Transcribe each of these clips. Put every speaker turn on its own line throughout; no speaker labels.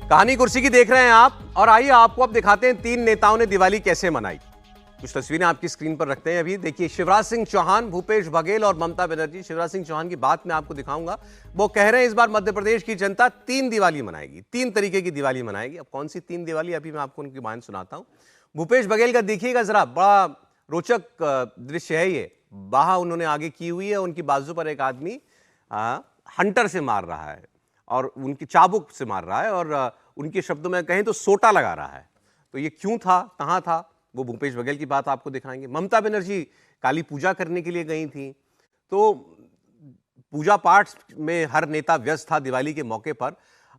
कहानी कुर्सी की देख रहे हैं आप, और आइए आपको अब दिखाते हैं तीन नेताओं ने दिवाली कैसे मनाई। कुछ तस्वीरें आपकी स्क्रीन पर रखते हैं। अभी देखिए, शिवराज सिंह चौहान, भूपेश बघेल और ममता बनर्जी। शिवराज सिंह चौहान की बात मैं आपको दिखाऊंगा। वो कह रहे हैं इस बार मध्य प्रदेश की जनता तीन दिवाली मनाएगी, तीन तरीके की दिवाली मनाएगी। अब कौन सी तीन दिवाली, अभी मैं आपको उनकी बयान सुनाता हूं। भूपेश बघेल का देखिएगा जरा, बड़ा रोचक दृश्य है ये। बाह उन्होंने आगे की हुई है, उनकी बाजू पर एक आदमी हंटर से मार रहा है और उनकी चाबुक से मार रहा है, और उनके शब्दों में कहें तो सोटा लगा रहा है। तो ये क्यों था, कहां था, वो भूपेश बघेल की बात आपको दिखाएंगे। ममता बनर्जी काली पूजा करने के लिए गई थी, तो पूजा पाठ में हर नेता व्यस्त था दिवाली के मौके पर।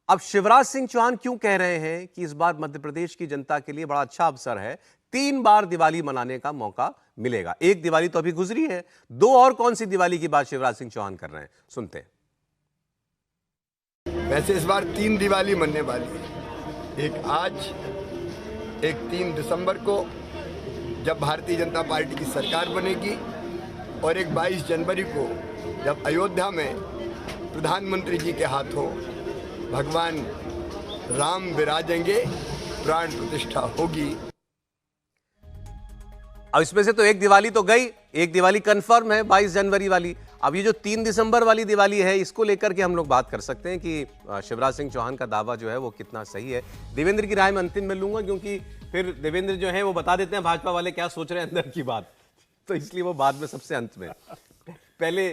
अब शिवराज सिंह चौहान क्यों कह रहे हैं कि इस बार मध्य प्रदेश की जनता के लिए बड़ा अच्छा अवसर है, 3 बार दिवाली मनाने का मौका मिलेगा। एक दिवाली तो अभी गुजरी है, 2 और कौन सी दिवाली की बात शिवराज सिंह चौहान कर रहे हैं, सुनते हैं।
वैसे इस बार 3 दिवाली मनने वाली है। एक आज, एक 3 दिसंबर को जब भारतीय जनता पार्टी की सरकार बनेगी, और एक 22 जनवरी को जब अयोध्या में प्रधानमंत्री जी के हाथों भगवान राम विराजेंगे, प्राण प्रतिष्ठा होगी।
अब इसमें से तो एक दिवाली तो गई, एक दिवाली कंफर्म है 22 जनवरी वाली। अब ये जो 3 दिसंबर वाली दिवाली है, इसको लेकर के हम लोग बात कर सकते हैं कि शिवराज सिंह चौहान का दावा जो है वो कितना सही है। देवेंद्र की राय में अंतिम में लूंगा, क्योंकि फिर देवेंद्र जो है वो बता देते हैं भाजपा वाले क्या सोच रहे हैं अंदर की बात, तो इसलिए वो बाद में सबसे अंत में। पहले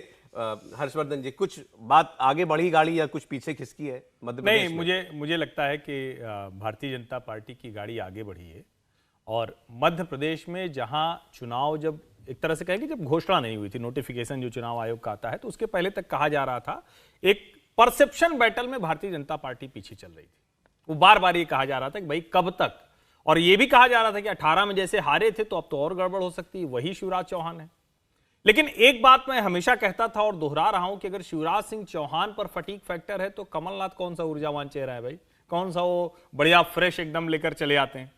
हर्षवर्धन जी, कुछ बात आगे बढ़ी गाड़ी या कुछ पीछे खिसकी है मध्य प्रदेश में?
नहीं, मुझे लगता है कि भारतीय जनता पार्टी की गाड़ी आगे बढ़ी है। और मध्य प्रदेश में जहां चुनाव, जब एक तरह से कहेंगे, जब घोषणा नहीं हुई थी, नोटिफिकेशन जो चुनाव आयोग का आता है, तो उसके पहले तक कहा जा रहा था, एक परसेप्शन बैटल में भारतीय जनता पार्टी पीछे चल रही थी। वो बार बार ये कहा जा रहा था कि भाई कब तक, और ये भी कहा जा रहा था कि 18 में जैसे हारे थे तो अब तो और गड़बड़ हो सकती है, वही शिवराज चौहान है। लेकिन एक बात मैं हमेशा कहता था और दोहरा रहा हूं कि अगर शिवराज सिंह चौहान पर फटीक फैक्टर है तो कमलनाथ कौन सा ऊर्जावान चेहरा है भाई, कौन सा वो बढ़िया फ्रेश एकदम लेकर चले आते हैं।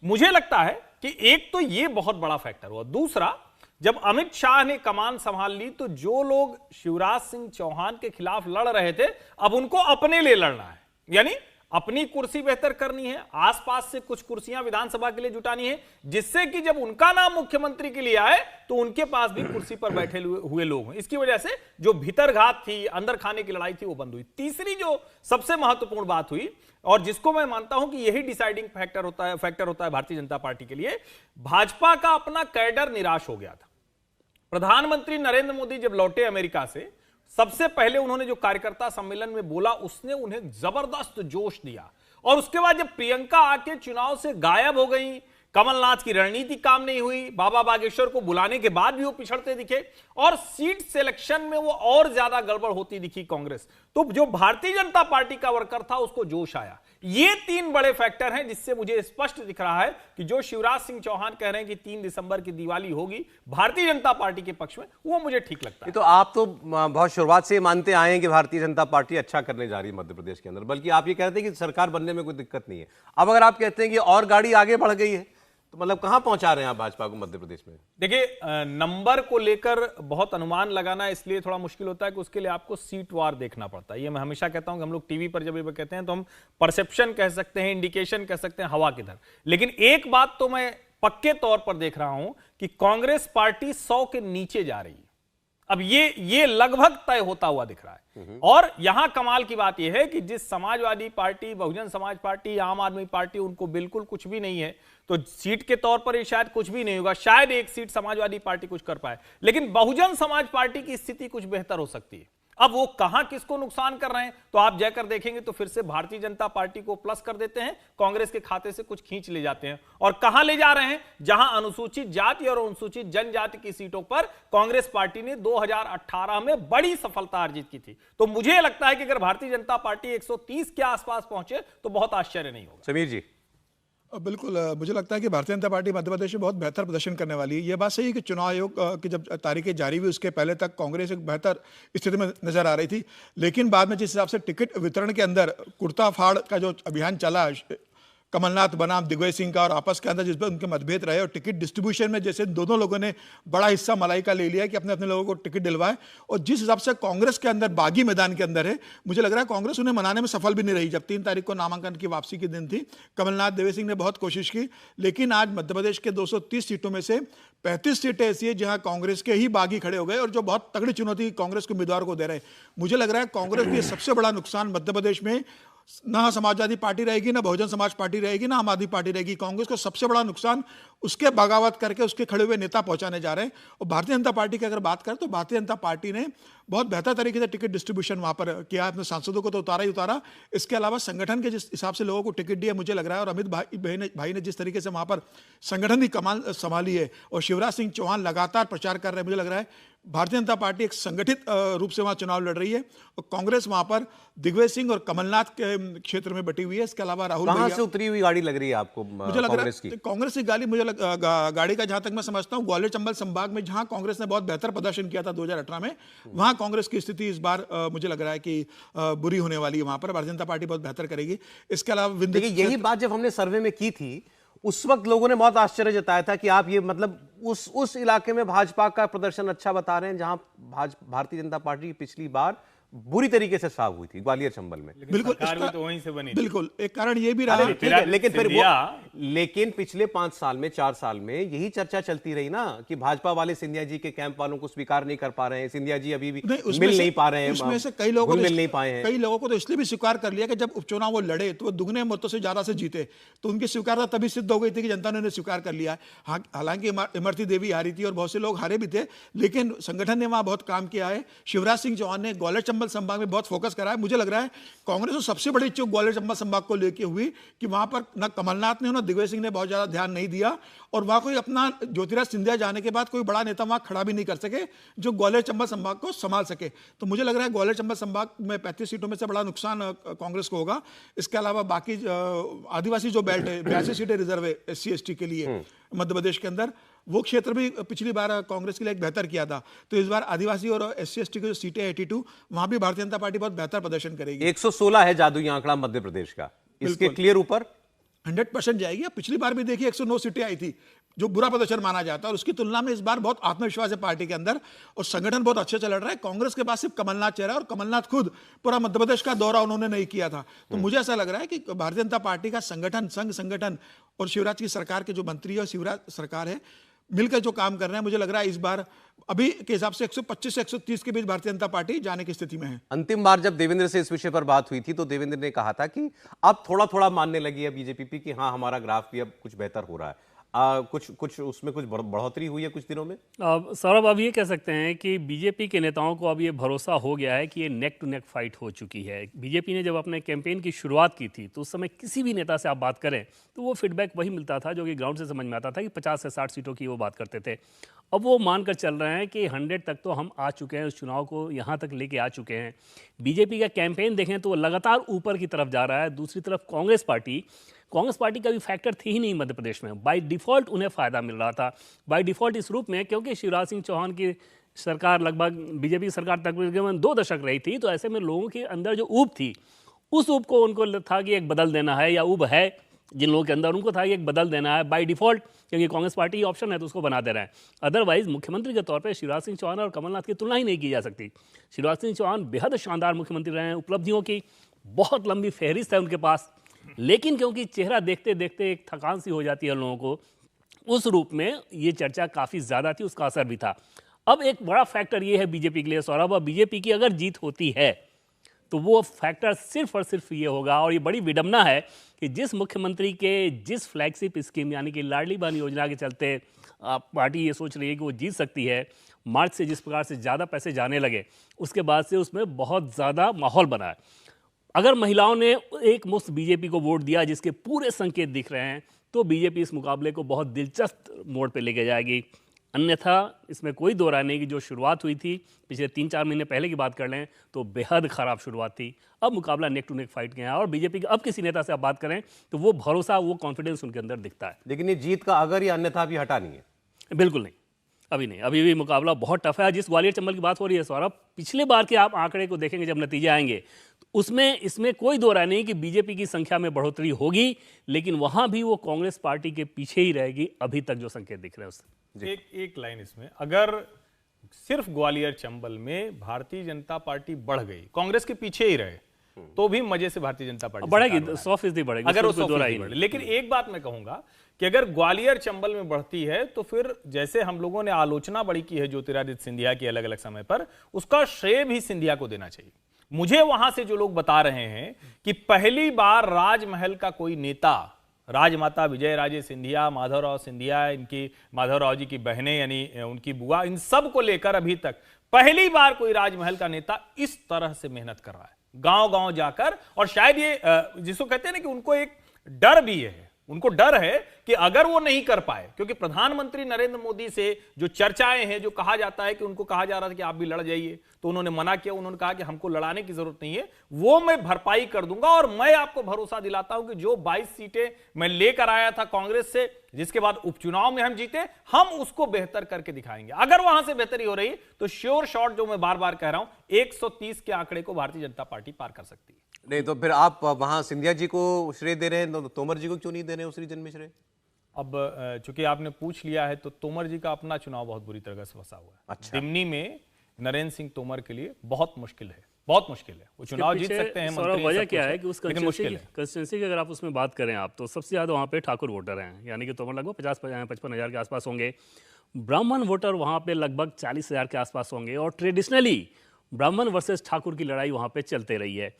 मुझे लगता है कि एक तो ये बहुत बड़ा फैक्टर हुआ। दूसरा, जब अमित शाह ने कमान संभाल ली तो जो लोग शिवराज सिंह चौहान के खिलाफ लड़ रहे थे, अब उनको अपने लिए लड़ना है, यानी अपनी कुर्सी बेहतर करनी है, आसपास से कुछ कुर्सियां विधानसभा के लिए जुटानी है, जिससे कि जब उनका नाम मुख्यमंत्री के लिए आए तो उनके पास भी कुर्सी पर बैठे हुए लोग हैं। इसकी वजह से जो भीतरघात थी, अंदर खाने की लड़ाई थी, वो बंद हुई। तीसरी जो सबसे महत्वपूर्ण बात हुई, और जिसको मैं मानता हूं कि यही डिसाइडिंग फैक्टर होता है भारतीय जनता पार्टी के लिए, भाजपा का अपना कैडर निराश हो गया था। प्रधानमंत्री नरेंद्र मोदी जब लौटे अमेरिका से, सबसे पहले उन्होंने जो कार्यकर्ता सम्मेलन में बोला, उसने उन्हें जबरदस्त जोश दिया। और उसके बाद जब प्रियंका आके चुनाव से गायब हो गई, कमलनाथ की रणनीति काम नहीं हुई, बाबा बागेश्वर को बुलाने के बाद भी वो पिछड़ते दिखे, और सीट सिलेक्शन में वो और ज्यादा गड़बड़ होती दिखी कांग्रेस, तो जो भारतीय जनता पार्टी का वर्कर था उसको जोश आया। ये 3 बड़े फैक्टर हैं जिससे मुझे स्पष्ट दिख रहा है कि जो शिवराज सिंह चौहान कह रहे हैं कि 3 दिसंबर की दिवाली होगी भारतीय जनता पार्टी के पक्ष में, वो मुझे ठीक लगता है।
तो आप तो बहुत शुरुआत से मानते आए हैं कि भारतीय जनता पार्टी अच्छा करने जा रही है मध्य प्रदेश के अंदर, बल्कि आप ये कहते हैं कि सरकार बनने में कोई दिक्कत नहीं है। अब अगर आप कहते हैं कि और गाड़ी आगे बढ़ गई है, तो मतलब कहां पहुंचा रहे हैं आप भाजपा को मध्य प्रदेश में?
देखिए, नंबर को लेकर बहुत अनुमान लगाना इसलिए थोड़ा मुश्किल होता है कि उसके लिए आपको सीट वार देखना पड़ता है। ये मैं हमेशा कहता हूं कि हम लोग टीवी पर जब ये कहते हैं तो हम परसेप्शन कह सकते हैं, इंडिकेशन कह सकते हैं, हवा किधर। लेकिन एक बात तो मैं पक्के तौर पर देख रहा हूं कि कांग्रेस पार्टी 100 के नीचे जा रही है। अब ये लगभग तय होता हुआ दिख रहा है। और यहां कमाल की बात यह है कि जिस समाजवादी पार्टी, बहुजन समाज पार्टी, आम आदमी पार्टी, उनको बिल्कुल कुछ भी नहीं है, तो सीट के तौर पर ये शायद कुछ भी नहीं होगा, शायद एक सीट समाजवादी पार्टी कुछ कर पाए, लेकिन बहुजन समाज पार्टी की स्थिति कुछ बेहतर हो सकती है। अब वो कहां किसको नुकसान कर रहे हैं, तो आप जाकर देखेंगे तो फिर से भारतीय जनता पार्टी को प्लस कर देते हैं, कांग्रेस के खाते से कुछ खींच ले जाते हैं। और कहां ले जा रहे हैं, जहां अनुसूचित जाति और अनुसूचित जनजाति की सीटों पर कांग्रेस पार्टी ने 2018 में बड़ी सफलता अर्जित की थी। तो मुझे लगता है कि अगर भारतीय जनता पार्टी 130 के आसपास पहुंचे तो बहुत आश्चर्य नहीं होगा।
समीर जी,
बिल्कुल, मुझे लगता है कि भारतीय जनता पार्टी मध्य प्रदेश में बहुत बेहतर प्रदर्शन करने वाली है। ये बात सही है कि चुनाव आयोग की जब तारीखें जारी हुई उसके पहले तक कांग्रेस एक बेहतर स्थिति में नजर आ रही थी, लेकिन बाद में जिस हिसाब से टिकट वितरण के अंदर कुर्ता फाड़ का जो अभियान चला कमलनाथ बनाम दिग्विजय सिंह का और आपस के अंदर जिस पर उनके मतभेद रहे और टिकट डिस्ट्रीब्यूशन में जैसे दोनों लोगों ने बड़ा हिस्सा मलाई का ले लिया कि अपने अपने लोगों को टिकट दिलवाए, और जिस हिसाब से कांग्रेस के अंदर बागी मैदान के अंदर है, मुझे लग रहा है कांग्रेस उन्हें मनाने में सफल भी नहीं रही। जब 3 तारीख को नामांकन की वापसी के दिन थी, कमलनाथ दिग्विजय सिंह ने बहुत कोशिश की, लेकिन आज मध्य प्रदेश के 230 सीटों में से 35 सीटें ऐसी है जहां कांग्रेस के ही बागी खड़े हो गए और जो बहुत तगड़ी चुनौती कांग्रेस के उम्मीदवार को दे रहे हैं। मुझे लग रहा है कांग्रेस के सबसे बड़ा नुकसान मध्य प्रदेश में ना समाजवादी पार्टी रहेगी, ना बहुजन समाज पार्टी रहेगी, ना आम आदमी पार्टी रहेगी। कांग्रेस को सबसे बड़ा नुकसान उसके बगावत करके उसके खड़े हुए नेता पहुंचाने जा रहे हैं। और भारतीय जनता पार्टी की अगर बात करें तो भारतीय जनता पार्टी ने बहुत बेहतर तरीके से टिकट डिस्ट्रीब्यूशन वहां पर किया। अपने सांसदों को तो उतारा ही उतारा, इसके अलावा संगठन के जिस हिसाब से लोगों को टिकट दिया, मुझे लग रहा है, और अमित भाई ने जिस तरीके से वहां पर संगठन की कमान संभाली है और शिवराज सिंह चौहान लगातार प्रचार कर रहे हैं, मुझे लग रहा है भारतीय जनता पार्टी एक संगठित रूप से वहां चुनाव लड़ रही है और कांग्रेस वहां पर दिग्विजय सिंह और कमलनाथ के क्षेत्र में बटी हुई है। इसके अलावा राहुल
कहां से उतरी हुई गाड़ी लग रही है आपको?
मुझे लग रहा है कांग्रेस की गाड़ी का जहां तक मैं समझता हूं, ग्वालियर चंबल संभाग में जहां कांग्रेस ने बहुत बेहतर प्रदर्शन किया था 2018 में, वहां कांग्रेस की स्थिति इस बार मुझे लग रहा है कि बुरी होने वाली है। वहां पर भारतीय जनता पार्टी बहुत बेहतर करेगी। इसके अलावा
यही बात जब हमने सर्वे में की थी, उस वक्त लोगों ने बहुत आश्चर्य जताया था कि आप ये मतलब उस इलाके में भाजपा का प्रदर्शन अच्छा बता रहे हैं जहां भारतीय जनता पार्टी पिछली बार बुरी तरीके से साफ हुई थी, ग्वालियर चंबल में।
बिल्कुल,
तो वहीं से बनी।
बिल्कुल एक कारण ये भी रहा
है, लेकिन पिछले 5 साल में 4 साल में यही चर्चा चलती रही ना कि भाजपा वाले सिंधिया जी के कैंप वालों को स्वीकार नहीं कर पा रहे हैं, सिंधिया जी अभी भी मिल नहीं पा रहे हैं,
उसमें से कई लोगों
मिल नहीं पाए हैं।
कई लोगों को तो इसलिए भी स्वीकार कर लिया कि जब उपचुनाव वो लड़े तो वो दुगने मतों से ज्यादा से जीते, तो उनकी स्वीकारता तभी सिद्ध हो गई थी कि जनता ने उन्हें स्वीकार कर लिया। हालांकि इमरती देवी हारी थी और बहुत से लोग हारे भी थे, लेकिन संगठन ने वहां बहुत काम किया है। शिवराज सिंह चौहान ने ग्वालियर चंबल संभाग में बहुत फोकस करा है। मुझे लग रहा है कांग्रेस को सबसे बड़ी चूक ग्वालियर चंबल संभाग को लेकर हुई कि वहां पर ना कमलनाथ ने ना दिग्विजय सिंह ने बहुत ज्यादा ध्यान नहीं दिया, और वहां कोई अपना ज्योतिराज सिंधिया जाने के बाद कोई बड़ा नेता वहां खड़ा भी नहीं कर सके जो ग्वालियर चंबल संभाग को संभाल सके। तो मुझे लग रहा है ग्वालियर चंबल संभाग में 35 सीटों में से बड़ा नुकसान कांग्रेस को होगा। इसके अलावा बाकी आदिवासी जो बेल्ट है, 82 सीटें रिजर्व है SC ST के लिए मध्य प्रदेश के अंदर, वो क्षेत्र भी पिछली बार कांग्रेस के लिए एक बेहतर किया था। तो इस बार आदिवासी और SC ST की जो सीटें 82, वहां भी भारतीय जनता पार्टी बहुत बेहतर प्रदर्शन करेगी।
116 है जादुई आंकड़ा मध्य प्रदेश का, इसके क्लियर ऊपर
100% जाएगी। पिछली बार भी देखिए 109 सीटें आई थी, जो बुरा प्रदर्शन माना जाता है, और उसकी तुलना में इस बार बहुत आत्मविश्वास है पार्टी के अंदर और संगठन बहुत अच्छे से लड़ रहा है। कांग्रेस के पास सिर्फ कमलनाथ चेहरा है और कमलनाथ खुद पूरा मध्य प्रदेश का दौरा उन्होंने नहीं किया था। तो मुझे ऐसा लग रहा है कि भारतीय जनता पार्टी का संगठन, संघ संगठन और शिवराज की सरकार के जो मंत्री और शिवराज सरकार है मिलकर जो काम कर रहे हैं, मुझे लग रहा है इस बार अभी के हिसाब से 125 से 130 के बीच भारतीय जनता पार्टी जाने की स्थिति में है।
अंतिम बार जब देवेंद्र से इस विषय पर बात हुई थी तो देवेंद्र ने कहा था कि अब थोड़ा थोड़ा मानने लगी है बीजेपी कि हाँ हमारा ग्राफ भी अब कुछ बेहतर हो रहा है। कुछ उसमें कुछ बढ़ोतरी हुई है कुछ दिनों में?
सौरभ, अब ये कह सकते हैं कि बीजेपी के नेताओं को अब ये भरोसा हो गया है कि ये नेक टू नेक फाइट हो चुकी है। बीजेपी ने जब अपने कैंपेन की शुरुआत की थी तो उस समय किसी भी नेता से आप बात करें तो वो फीडबैक वही मिलता था जो कि ग्राउंड से समझ में आता था कि 50 से 60 सीटों की वो बात करते थे। अब वो मानकर चल रहे हैं कि 100 तक तो हम आ चुके हैं, उस चुनाव को यहाँ तक लेके आ चुके हैं। बीजेपी का कैंपेन देखें तो लगातार ऊपर की तरफ जा रहा है। दूसरी तरफ कांग्रेस पार्टी का भी फैक्टर थी ही नहीं मध्य प्रदेश में। बाय डिफ़ॉल्ट उन्हें फ़ायदा मिल रहा था, बाय डिफ़ॉल्ट इस रूप में क्योंकि शिवराज सिंह चौहान की सरकार लगभग बीजेपी सरकार तकरीबन 2 दशक रही थी, तो ऐसे में लोगों के अंदर जो ऊब थी उस ऊब को उनको था कि एक बदल देना है, या ऊब है जिन लोगों के अंदर उनको था कि एक बदल देना है बाय डिफ़ॉल्ट, क्योंकि कांग्रेस पार्टी ऑप्शन है तो उसको बना दे रहे हैं। अदरवाइज मुख्यमंत्री के तौर पर शिवराज सिंह चौहान और कमलनाथ की तुलना ही नहीं की जा सकती। शिवराज सिंह चौहान बेहद शानदार मुख्यमंत्री रहे हैं, उपलब्धियों की बहुत लंबी फहरिस्त है उनके पास, लेकिन क्योंकि चेहरा देखते देखते एक थकान सी हो जाती है लोगों को, उस रूप में ये चर्चा काफ़ी ज़्यादा थी, उसका असर भी था। अब एक बड़ा फैक्टर ये है बीजेपी के लिए सौरभ, अब बीजेपी की अगर जीत होती है तो वो फैक्टर सिर्फ और सिर्फ ये होगा, और ये बड़ी विडंबना है कि जिस मुख्यमंत्री के जिस फ्लैगशिप स्कीम यानी कि लाडली बहन योजना के चलते पार्टी ये सोच रही है कि वो जीत सकती है, मार्च से जिस प्रकार से ज़्यादा पैसे जाने लगे उसके बाद से उसमें बहुत ज़्यादा माहौल बना है। अगर महिलाओं ने एक मुश्त बीजेपी को वोट दिया जिसके पूरे संकेत दिख रहे हैं, तो बीजेपी इस मुकाबले को बहुत दिलचस्प मोड़ पे लेके जाएगी। अन्यथा इसमें कोई दो राय नहीं कि जो शुरुआत हुई थी पिछले 3-4 महीने पहले की बात कर लें तो बेहद ख़राब शुरुआत थी। अब मुकाबला नेक टू नेक फाइट के है और बीजेपी के अब किसी नेता से आप बात करें तो वो भरोसा, वो कॉन्फिडेंस उनके अंदर दिखता है।
लेकिन ये जीत का अगर या अन्यथा भी हटा नहीं है?
बिल्कुल नहीं, अभी नहीं, अभी भी मुकाबला बहुत टफ है। जिस ग्वालियर चंबल की बात हो रही है सौरभ, पिछले बार के आप आंकड़े को देखेंगे जब नतीजे आएंगे तो उसमें इसमें कोई दो राय नहीं कि बीजेपी की संख्या में बढ़ोतरी होगी, लेकिन वहां भी वो कांग्रेस पार्टी के पीछे ही रहेगी, अभी तक जो संकेत दिख रहे हैं उससे।
एक लाइन इसमें, अगर सिर्फ ग्वालियर चंबल में भारतीय जनता पार्टी बढ़ गई, कांग्रेस के पीछे ही रहे, तो भी मजे से भारतीय जनता पार्टी
बढ़ेगी, 100% बढ़ेगी,
अगर वो
उसमें दो राय
100%
नहीं।
बढ़े। लेकिन एक बात मैं कहूंगा कि अगर ग्वालियर चंबल में बढ़ती है तो फिर जैसे हम लोगों ने आलोचना बड़ी की है ज्योतिरादित्य सिंधिया की अलग अलग समय पर, उसका श्रेय भी सिंधिया को देना चाहिए। मुझे वहां से जो लोग बता रहे हैं कि पहली बार राजमहल का कोई नेता, राजमाता विजय राजे सिंधिया, माधवराव सिंधिया, इनकी माधवराव जी की बहनें यानी उनकी बुआ, इन सब को लेकर अभी तक पहली बार कोई राजमहल का नेता इस तरह से मेहनत कर रहा है, गांव गांव जाकर। और शायद ये जिसको कहते हैं ना कि उनको एक डर भी है, उनको डर है कि अगर वो नहीं कर पाए, क्योंकि प्रधानमंत्री नरेंद्र मोदी से जो चर्चाएं हैं, जो कहा जाता है कि उनको कहा जा रहा था कि आप भी लड़ जाइए, तो उन्होंने मना किया। उन्होंने कहा कि हमको लड़ाने की जरूरत नहीं है, वो मैं भरपाई कर दूंगा। और मैं आपको भरोसा दिलाता हूं कि जो 22 सीटें मैं लेकर आया था कांग्रेस से, जिसके बाद उपचुनाव में हम जीते, हम उसको बेहतर करके दिखाएंगे। अगर वहां से बेहतरी हो रही तो श्योर शॉट, जो मैं बार बार कह रहा हूं, 130 के आंकड़े को भारतीय जनता पार्टी पार कर सकती है।
नहीं तो फिर आप वहां सिंधिया जी को श्रेय दे रहे हैं, तो तोमर जी को क्यों नहीं दे रहे हैं उस रीजन में श्रेय?
अब चूंकि आपने पूछ लिया है, तो तोमर जी का अपना चुनाव बहुत बुरी तरह से फंसा हुआ है।
अच्छा।
दिमनी में नरेंद्र सिंह तोमर के लिए बहुत मुश्किल है, बहुत मुश्किल है। वो चुनाव जीत सकते हैं, मंत्री
वजह
सब
क्या
कुछ
है कि उस
लेकिन मुश्किल है।
कंस्टिट्यूंसी की अगर आप उसमें बात करें आप, तो सबसे ज्यादा वहां पे ठाकुर वोटर हैं, यानी कि तोमर लगभग 50-55 हजार के आसपास होंगे। ब्राह्मण वोटर वहां पे लगभग 40 हजार के आसपास होंगे, और ट्रेडिशनली ब्राह्मण वर्सेस ठाकुर की लड़ाई वहां पे चलते रही है।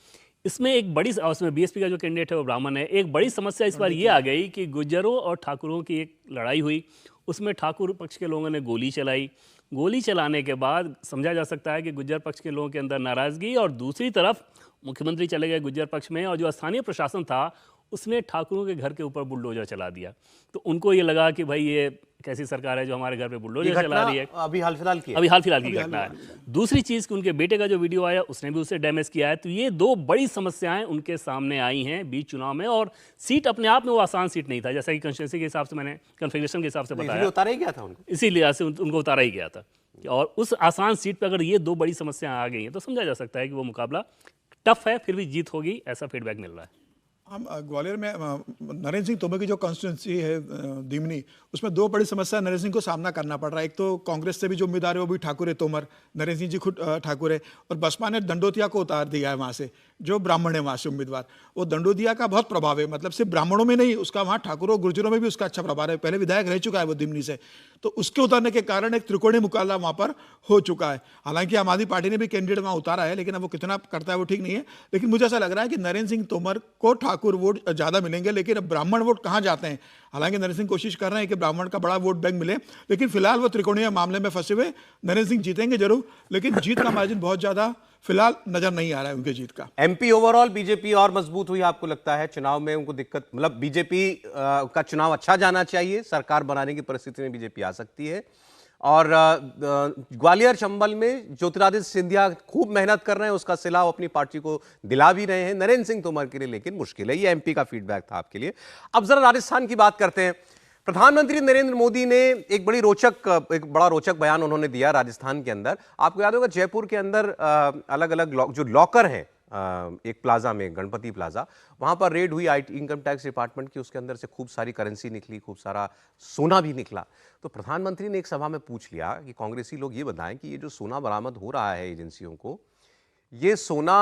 इसमें एक बड़ी, उसमें बीएसपी का जो कैंडिडेट है वो ब्राह्मण है। एक बड़ी समस्या इस बार ये आ गई कि गुज्जरों और ठाकुरों की एक लड़ाई हुई, उसमें ठाकुर पक्ष के लोगों ने गोली चलाई। गोली चलाने के बाद समझा जा सकता है कि गुज्जर पक्ष के लोगों के अंदर नाराजगी, और दूसरी तरफ मुख्यमंत्री चले गए गुज्जर पक्ष में, और जो स्थानीय प्रशासन था उसने ठाकुरों के घर के ऊपर बुलडोजर चला दिया। तो उनको ये लगा कि भाई ये कैसी सरकार है जो हमारे घर पे बुलडोजर चला रही है।
अभी हाल फिलहाल की है।
अभी हाल फिलहाल की घटना है। दूसरी चीज कि उनके बेटे का जो वीडियो आया उसने भी उसे डैमेज किया है। तो ये दो बड़ी समस्याएं उनके सामने आई हैं बीच चुनाव में, और सीट अपने आप में वो आसान सीट नहीं था, जैसा कि कंस्टिट्यूंसी के हिसाब से मैंने कन्फिगरेशन के हिसाब से बताया,
उतारा ही गया था उनको,
इसीलिए से उनको उतारा ही गया था। और उस आसान सीट पर अगर ये दो बड़ी समस्याएं आ गई हैं तो समझा जा सकता है कि वो मुकाबला टफ है, फिर भी जीत होगी, ऐसा फीडबैक मिल रहा है।
हम ग्वालियर में नरेंद्र सिंह तोमर की जो कॉन्स्टिट्यूंसी है दिमनी, उसमें दो बड़ी समस्या नरेंद्र सिंह को सामना करना पड़ रहा है। एक तो कांग्रेस से भी जो उम्मीदवार है वो भी ठाकुर है तोमर, नरेंद्र सिंह जी खुद ठाकुर है, और बसपा ने दंडोतिया को उतार दिया है वहाँ से, जो ब्राह्मण है वहाँ से उम्मीदवार। वो दंडोतिया का बहुत प्रभाव है, मतलब सिर्फ ब्राह्मणों में नहीं, उसका वहाँ ठाकुरों गुर्जरों में भी उसका अच्छा प्रभाव है। पहले विधायक रह चुका है वो दिमनी से, तो उसके उतारने के कारण एक त्रिकोणीय मुकाबला वहाँ पर हो चुका है। हालांकि आम आदमी पार्टी ने भी कैंडिडेट वहाँ उतारा है, लेकिन अब वो कितना करता है वो ठीक नहीं है। लेकिन मुझे ऐसा लग रहा है कि नरेंद्र सिंह तोमर को ठाकुर वोट ज़्यादा मिलेंगे, लेकिन अब ब्राह्मण वोट कहाँ जाते हैं। हालांकि नरेंद्र सिंह कोशिश कर रहे हैं कि ब्राह्मण का बड़ा वोट बैंक मिले, लेकिन फिलहाल वो त्रिकोणीय मामले में फंसे हुए। नरेंद्र सिंह जीतेंगे जरूर, लेकिन जीत का मार्जिन बहुत ज़्यादा फिलहाल नजर नहीं आ रहा है उनके जीत का।
एमपी ओवरऑल बीजेपी और मजबूत हुई आपको लगता है? चुनाव में उनको दिक्कत, मतलब बीजेपी का चुनाव अच्छा जाना चाहिए, सरकार बनाने की परिस्थिति में बीजेपी आ सकती है। और ग्वालियर चंबल में ज्योतिरादित्य सिंधिया खूब मेहनत कर रहे हैं, उसका सिला अपनी पार्टी को दिला भी रहे हैं नरेंद्र सिंह तोमर के लिए, लेकिन मुश्किल है। ये एमपी का फीडबैक था आपके लिए। अब जरा राजस्थान की बात करते हैं। प्रधानमंत्री नरेंद्र मोदी ने एक बड़ा रोचक बयान उन्होंने दिया राजस्थान के अंदर। आपको याद होगा जयपुर के अंदर अलग अलग जो लॉकर हैं, एक प्लाजा में, गणपति प्लाजा, वहां पर रेड हुई IT इनकम टैक्स डिपार्टमेंट की, उसके अंदर से खूब सारी करेंसी निकली, खूब सारा सोना भी निकला। तो प्रधानमंत्री ने एक सभा में पूछ लिया कि कांग्रेसी लोग ये बताएं कि ये जो सोना बरामद हो रहा है एजेंसियों को, ये सोना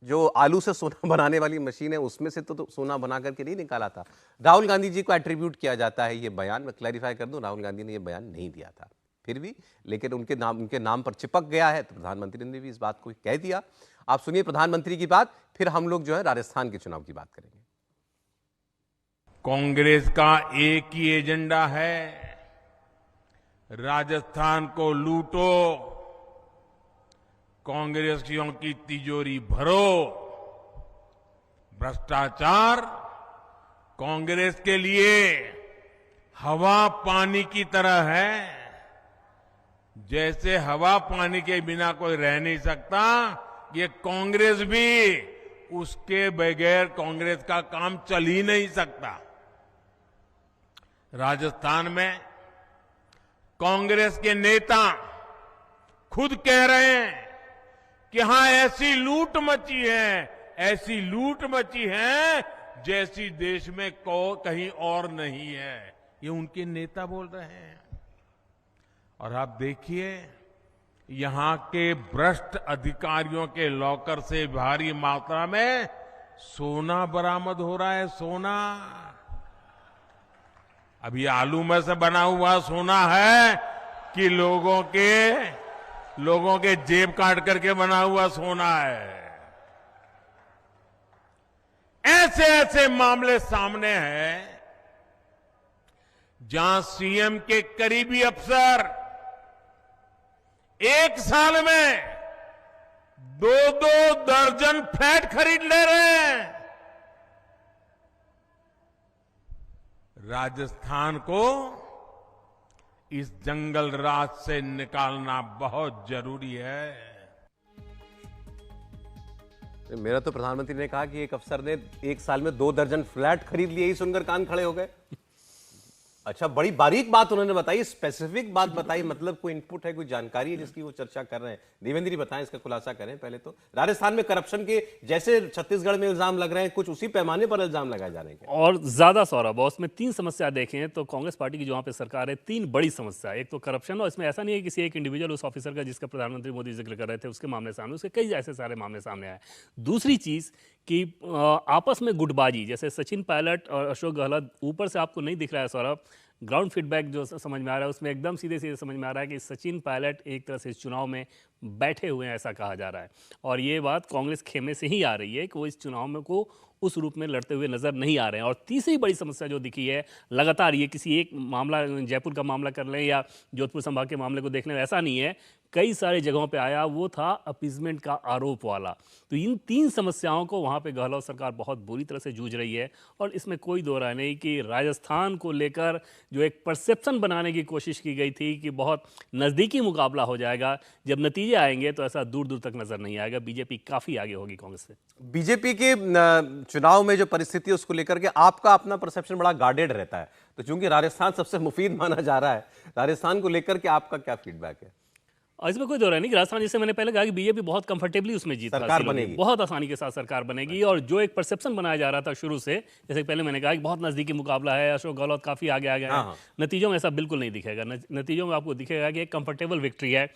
जो आलू से सोना बनाने वाली मशीन है उसमें से तो सोना बना करके नहीं निकाला था। राहुल गांधी जी को एट्रीब्यूट किया जाता है ये बयान। मैं क्लैरिफाई कर दूं, राहुल गांधी ने ये बयान नहीं दिया था, फिर भी लेकिन उनके नाम पर चिपक गया है, तो प्रधानमंत्री ने भी इस बात को कह दिया। आप सुनिए प्रधानमंत्री की बात, फिर हम लोग जो है राजस्थान के चुनाव की बात करेंगे।
कांग्रेस का एक ही एजेंडा है, राजस्थान को लूटो, कांग्रेसियों की तिजोरी भरो। भ्रष्टाचार कांग्रेस के लिए हवा पानी की तरह है। जैसे हवा पानी के बिना कोई रह नहीं सकता, ये कांग्रेस भी उसके बगैर कांग्रेस का काम चल ही नहीं सकता। राजस्थान में कांग्रेस के नेता खुद कह रहे हैं कि हां ऐसी लूट मची है, ऐसी लूट मची है जैसी देश में कहीं और नहीं है। ये उनके नेता बोल रहे हैं। और आप देखिए, यहां के भ्रष्ट अधिकारियों के लॉकर से भारी मात्रा में सोना बरामद हो रहा है। सोना, अभी आलू में से बना हुआ सोना है कि लोगों के जेब काट करके बना हुआ सोना है। ऐसे ऐसे मामले सामने हैं जहां सीएम के करीबी अफसर एक साल में 2-2 दर्जन फ्लैट खरीद ले रहे हैं। राजस्थान को इस जंगल राज से निकालना बहुत जरूरी है।
मेरा तो प्रधानमंत्री ने कहा कि एक अफसर ने एक साल में 2 दर्जन फ्लैट खरीद लिए, ही सुनकर कान खड़े हो गए। अच्छा, बड़ी बारीक बात उन्होंने बताई, स्पेसिफिक बात बताई, मतलब कोई इनपुट है, कोई जानकारी है जिसकी वो चर्चा कर रहे हैं। देवेंद्र जी बताएं, इसका खुलासा करें पहले तो। राजस्थान में करप्शन के जैसे छत्तीसगढ़ में इल्जाम लग रहे हैं, कुछ उसी पैमाने पर इल्जाम लगाए जा रहे हैं
और ज्यादा सौरभ, उसमें 3 समस्या देखें तो कांग्रेस पार्टी की जो वहां पे सरकार है, 3 बड़ी समस्या। एक तो करप्शन, और इसमें ऐसा नहीं है किसी एक इंडिविजुअल उस ऑफिसर का जिसका प्रधानमंत्री मोदी जिक्र कर रहे थे उसके मामले सामने, उसके कई ऐसे सारे मामले सामने आए। दूसरी चीज कि आपस में गुटबाजी, जैसे सचिन पायलट और अशोक गहलोत, ऊपर से आपको नहीं दिख रहा है सौरभ, ग्राउंड फीडबैक जो समझ में आ रहा है उसमें एकदम सीधे सीधे समझ में आ रहा है कि सचिन पायलट एक तरह से इस चुनाव में बैठे हुए हैं, ऐसा कहा जा रहा है। और ये बात कांग्रेस खेमे से ही आ रही है कि वो इस चुनाव में को उस रूप में लड़ते हुए नजर नहीं आ रहे हैं। और तीसरी बड़ी समस्या जो दिखी है लगातार, ये किसी एक मामला, जयपुर का मामला कर लें या जोधपुर संभाग के मामले को देख लें, ऐसा नहीं है, कई सारे जगहों पे आया, वो था अपीजमेंट का आरोप वाला। तो इन 3 समस्याओं को वहाँ पे गहलोत सरकार बहुत बुरी तरह से जूझ रही है। और इसमें कोई दो राय नहीं कि राजस्थान को लेकर जो एक परसेप्शन बनाने की कोशिश की गई थी कि बहुत नज़दीकी मुकाबला हो जाएगा, जब नतीजे आएंगे तो ऐसा दूर दूर तक नजर नहीं आएगा। बीजेपी काफ़ी आगे होगी कांग्रेस से।
बीजेपी के चुनाव में जो परिस्थिति है उसको लेकर के आपका अपना परसेप्शन बड़ा गार्डेड रहता है, तो चूंकि राजस्थान सबसे मुफीद माना जा रहा है, राजस्थान को लेकर के आपका क्या फीडबैक है?
और इसमें कोई दो राय नहीं कि राजस्थान, जैसे मैंने पहले कहा कि बीजेपी बहुत कंफर्टेबली उसमें जीत
सरकार बनेगी,
बहुत आसानी के साथ सरकार बनेगी। और जो एक परसेप्शन बनाया जा रहा था शुरू से, जैसे पहले मैंने कहा कि बहुत नजदीकी मुकाबला है, अशोक गहलोत काफी आगे आ गया है, नतीजों में ऐसा बिल्कुल नहीं दिखेगा। नतीजों में आपको दिखेगा कि एक कंफर्टेबल विक्ट्री है।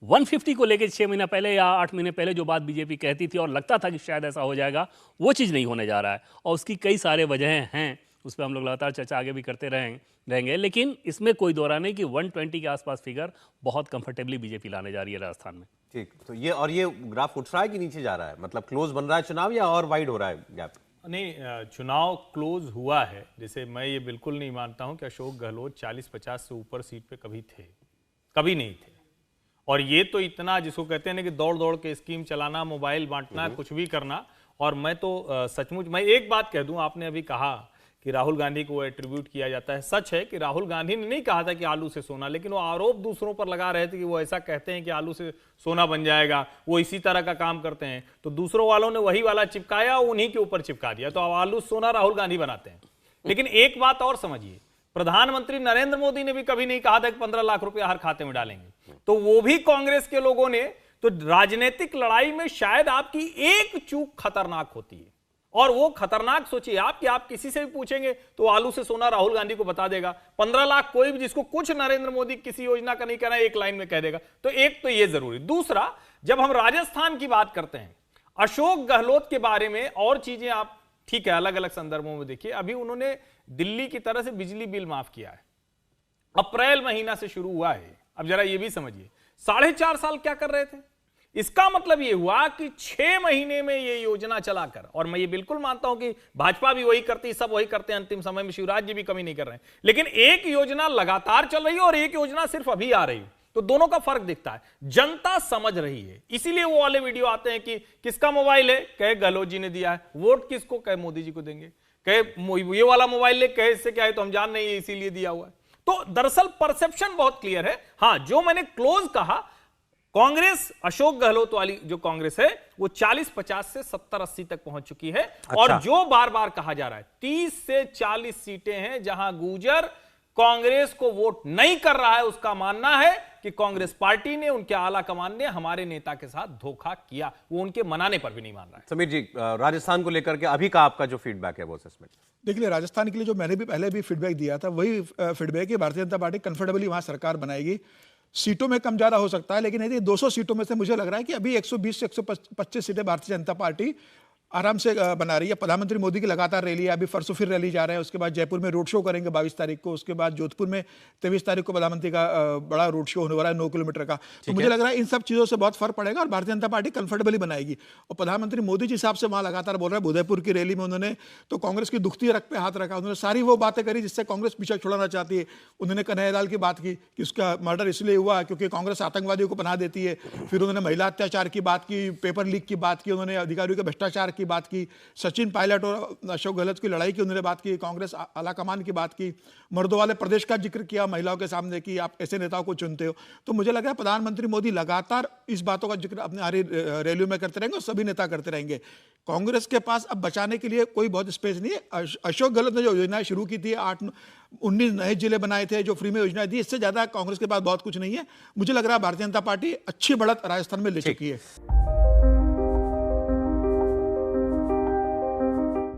150 को लेकर 6 महीना पहले या 8 महीने पहले जो बात बीजेपी कहती थी और लगता था कि शायद ऐसा हो जाएगा, वो चीज़ नहीं होने जा रहा है। और उसकी कई सारे वजहें हैं, उस पर हम लोग लगातार चर्चा आगे भी करते रहेंगे। लेकिन इसमें कोई दो राय नहीं कि 120 के आसपास फिगर बहुत कंफर्टेबली बीजेपी लाने जा रही है राजस्थान में।
ठीक, तो ये ग्राफ उठ रहा है कि नीचे जा रहा है, मतलब क्लोज बन रहा है चुनाव या और वाइड हो रहा है गैप?
नहीं, चुनाव क्लोज हुआ है। जैसे मैं ये बिल्कुल नहीं मानता हूं कि अशोक गहलोत 40-50 से ऊपर सीट पे कभी थे, कभी नहीं थे। और ये तो इतना, जिसको कहते हैं ना कि दौड़ दौड़ के स्कीम चलाना, मोबाइल बांटना, कुछ भी करना। और मैं तो सचमुच, मैं एक बात कह दूं, आपने अभी कहा कि राहुल गांधी को एट्रीब्यूट किया जाता है। सच है कि राहुल गांधी ने नहीं कहा था कि आलू से सोना, लेकिन वो आरोप दूसरों पर लगा रहे थे कि वो ऐसा कहते हैं कि आलू से सोना बन जाएगा, वो इसी तरह का काम करते हैं। तो दूसरों वालों ने वही वाला चिपकाया, उन्हीं के ऊपर चिपका दिया, तो अब आलू सोना राहुल गांधी बनाते हैं। लेकिन एक बात और समझिए, प्रधानमंत्री नरेंद्र मोदी ने भी कभी नहीं कहा था कि 15 लाख रुपया हर खाते में डालेंगे। तो वो भी कांग्रेस के लोगों ने, तो राजनीतिक लड़ाई में शायद आपकी एक चूक खतरनाक होती है। और वो खतरनाक सोचिए आप कि आप किसी से भी पूछेंगे तो आलू से सोना राहुल गांधी को बता देगा। 15 लाख कोई भी जिसको कुछ नरेंद्र मोदी किसी योजना का नहीं कहना है, एक लाइन में कह देगा। तो एक तो ये जरूरी। दूसरा, जब हम राजस्थान की बात करते हैं, अशोक गहलोत के बारे में और चीजें आप ठीक है अलग अलग संदर्भों में देखिए। अभी उन्होंने दिल्ली की तरह से बिजली बिल माफ किया है, अप्रैल महीना से शुरू हुआ है। अब जरा ये भी समझिए, 4.5 साल क्या कर रहे थे? इसका मतलब यह हुआ कि 6 महीने में यह योजना चलाकर, और मैं ये बिल्कुल मानता हूं कि भाजपा भी वही करती, सब वही करते हैं, अंतिम समय में शिवराज जी भी कमी नहीं कर रहे हैं, लेकिन एक योजना लगातार चल रही है और एक योजना सिर्फ अभी आ रही है, तो दोनों का फर्क दिखता है। जनता समझ रही है, इसीलिए वो वाले वीडियो आते हैं कि किसका मोबाइल है, कहे गहलोत जी ने दिया है, वोट किसको, कहे मोदी जी को देंगे, कहे ये वाला मोबाइल ले, कहे इससे क्या है तो हम जान नहीं है इसीलिए दिया हुआ है। तो दरअसल परसेप्शन बहुत क्लियर है। हां, जो मैंने क्लोज कहा, कांग्रेस अशोक गहलोत वाली जो कांग्रेस है वो 40-50 से 70-80 तक पहुंच चुकी है। अच्छा। और जो बार बार कहा जा रहा है 30 से 40 सीटें हैं जहां गुर्जर कांग्रेस को वोट नहीं कर रहा है, उसका मानना है कि कांग्रेस पार्टी ने, उनके आला कमान ने हमारे नेता के साथ धोखा किया। वो उनके मनाने पर भी नहीं मान रहा है।
समीर जी, राजस्थान को लेकर के अभी का आपका जो फीडबैक है वो असेसमेंट?
देखिए, राजस्थान के लिए जो मैंने भी पहले भी फीडबैक दिया था वही फीडबैक है। भारतीय जनता पार्टी कंफर्टेबली वहां सरकार बनाएगी। सीटों में कम ज्यादा हो सकता है, लेकिन यदि 200 सीटों में से मुझे लग रहा है कि अभी 120 से 125 सीटें भारतीय जनता पार्टी आराम से बना रही है। प्रधानमंत्री मोदी की लगातार रैली है, अभी परसों फिर रैली जा रहे हैं, उसके बाद जयपुर में रोड शो करेंगे 22 तारीख को, उसके बाद जोधपुर में 23 तारीख को प्रधानमंत्री का बड़ा रोड शो होने वाला है 9 किलोमीटर का। तो मुझे लग रहा है इन सब चीज़ों से बहुत फर्क पड़ेगा और भारतीय जनता पार्टी कंफर्टेबली बनाएगी। और प्रधानमंत्री मोदी जिस हिसाब से वहाँ लगातार बोल रहे हैं, उदयपुर की रैली में उन्होंने तो कांग्रेस की दुखती रख पे हाथ रखा, उन्होंने सारी वो बातें करी जिससे कांग्रेस पीछे छुड़ाना चाहती है। उन्होंने कन्हैयालाल की बात की कि उसका मर्डर इसलिए हुआ क्योंकि कांग्रेस आतंकवादियों को पनाह देती है। फिर उन्होंने महिला अत्याचार की बात की, पेपर लीक की बात की, उन्होंने अधिकारियों के भ्रष्टाचार की बात की, सचिन पायलट और अशोक गहलोत की लड़ाई की उन्होंने बात की, कांग्रेस आलाकमान की बात की, मर्दों वाले प्रदेश का जिक्र किया महिलाओं के सामने कि आप ऐसे नेताओं को चुनते हो। तो मुझे लगा प्रधानमंत्री मोदी लगातार इस बातों का जिक्र अपने हरी रैलियों में करते रहेंगे और सभी नेता करते रहेंगे। कांग्रेस के पास अब बचाने के लिए कोई बहुत स्पेस नहीं है। अशोक गहलोत ने जो योजनाएं शुरू की थी, 19 नए जिले बनाए थे, जो फ्री में योजनाएं दी, इससे ज्यादा कांग्रेस के पास बहुत कुछ नहीं है। मुझे लग रहा है भारतीय जनता पार्टी अच्छी बढ़त राजस्थान में ले चुकी है।